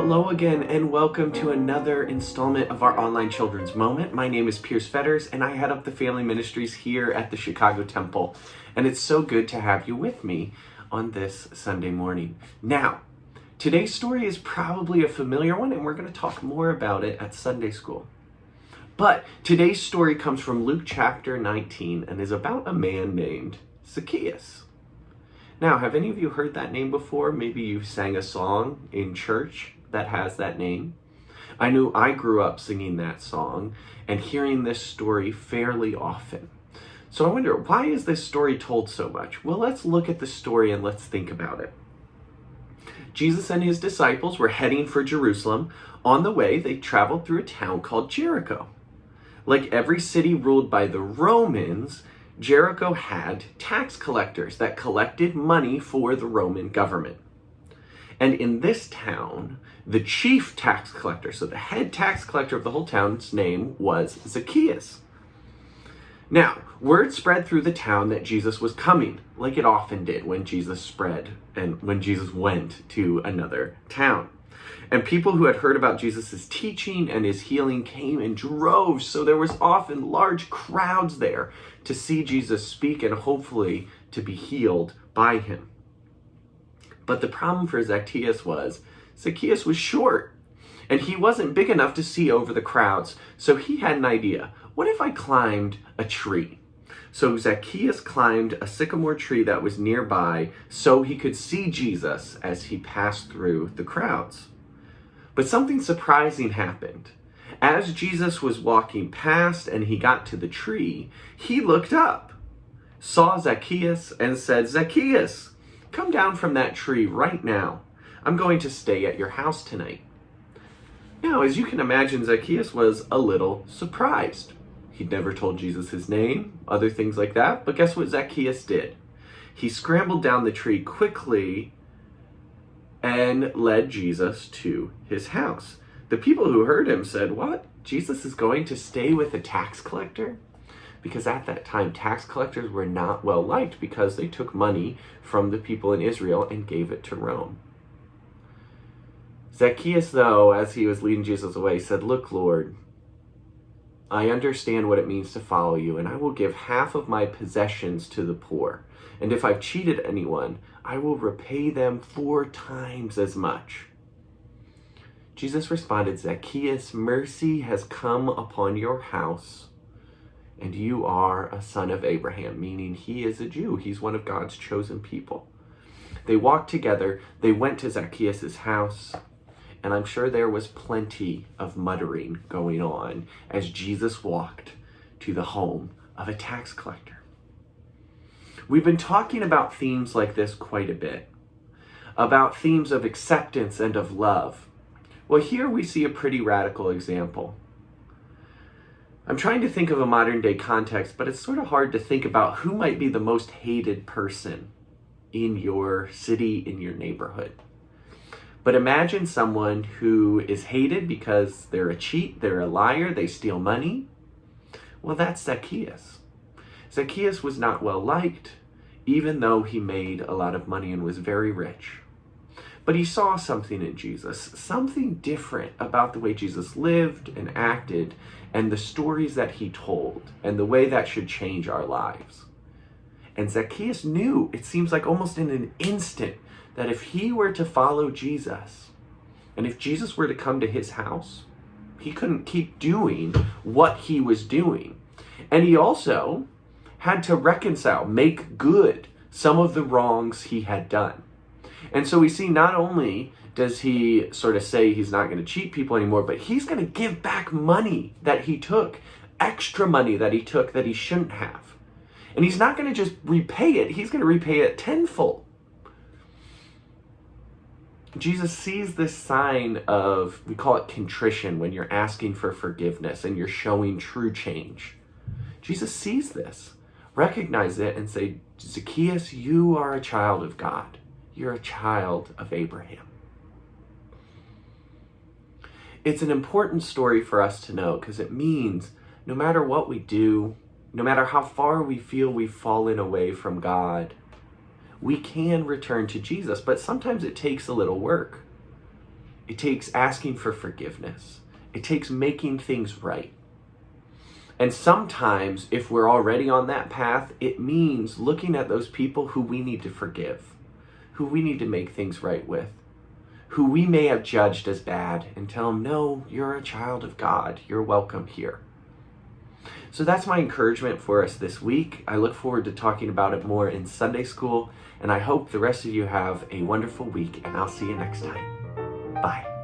Hello again, and welcome to another installment of our online children's moment. My name is Pierce Fetters, and I head up the family ministries here at the Chicago Temple. And it's so good to have you with me on this Sunday morning. Now, today's story is probably a familiar one, and we're going to talk more about it at Sunday school. But today's story comes from Luke chapter 19 and is about a man named Zacchaeus. Now, have any of you heard that name before? Maybe you sang a song in church that has that name. I knew I grew up singing that song and hearing this story fairly often. So I wonder, why is this story told so much? Well, let's look at the story and let's think about it. Jesus and his disciples were heading for Jerusalem. On the way, they traveled through a town called Jericho. Like every city ruled by the Romans, Jericho had tax collectors that collected money for the Roman government. And in this town, the chief tax collector, so the head tax collector of the whole town's name was Zacchaeus. Now, word spread through the town that Jesus was coming, like it often did when Jesus spread and when Jesus went to another town. And people who had heard about Jesus' teaching and his healing came in droves, so there was often large crowds there to see Jesus speak and hopefully to be healed by him. But the problem for Zacchaeus was short, and he wasn't big enough to see over the crowds, so he had an idea. What if I climbed a tree? So Zacchaeus climbed a sycamore tree that was nearby so he could see Jesus as he passed through the crowds. But something surprising happened. As Jesus was walking past and he got to the tree, he looked up, saw Zacchaeus, and said, "Zacchaeus, come down from that tree right now. I'm going to stay at your house tonight." Now, as you can imagine, Zacchaeus was a little surprised. He'd never told Jesus his name, other things like that, but guess what Zacchaeus did? He scrambled down the tree quickly and led Jesus to his house. The people who heard him said, "What? Jesus is going to stay with a tax collector?" Because at that time, tax collectors were not well liked because they took money from the people in Israel and gave it to Rome. Zacchaeus, though, as he was leading Jesus away, said, "Look, Lord, I understand what it means to follow you, and I will give half of my possessions to the poor. And if I've cheated anyone, I will repay them 4 times as much." Jesus responded, "Zacchaeus, mercy has come upon your house, and you are a son of Abraham," meaning he is a Jew. He's one of God's chosen people. They walked together. They went to Zacchaeus' house, and I'm sure there was plenty of muttering going on as Jesus walked to the home of a tax collector. We've been talking about themes like this quite a bit, about themes of acceptance and of love. Well, here we see a pretty radical example. I'm trying to think of a modern day context, but it's sort of hard to think about who might be the most hated person in your city, in your neighborhood. But imagine someone who is hated because they're a cheat, they're a liar, they steal money. Well, that's Zacchaeus. Zacchaeus was not well liked, even though he made a lot of money and was very rich. But he saw something in Jesus, something different about the way Jesus lived and acted and the stories that he told and the way that should change our lives. And Zacchaeus knew, it seems like almost in an instant, that if he were to follow Jesus, and if Jesus were to come to his house, he couldn't keep doing what he was doing. And he also had to reconcile, make good some of the wrongs he had done. And so we see not only does he sort of say he's not going to cheat people anymore, but he's going to give back money that he took, extra money that he took that he shouldn't have. And he's not going to just repay it, he's going to repay it tenfold. Jesus sees this sign of, we call it contrition, when you're asking for forgiveness and you're showing true change. Jesus sees this, recognizes it, and say, "Zacchaeus, you are a child of God. You're a child of Abraham." It's an important story for us to know because it means no matter what we do, no matter how far we feel we've fallen away from God, we can return to Jesus, but sometimes it takes a little work. It takes asking for forgiveness. It takes making things right. And sometimes, if we're already on that path, it means looking at those people who we need to forgive, who we need to make things right with, who we may have judged as bad, and tell them, no, you're a child of God. You're welcome here. So that's my encouragement for us this week. I look forward to talking about it more in Sunday school, and I hope the rest of you have a wonderful week, and I'll see you next time. Bye.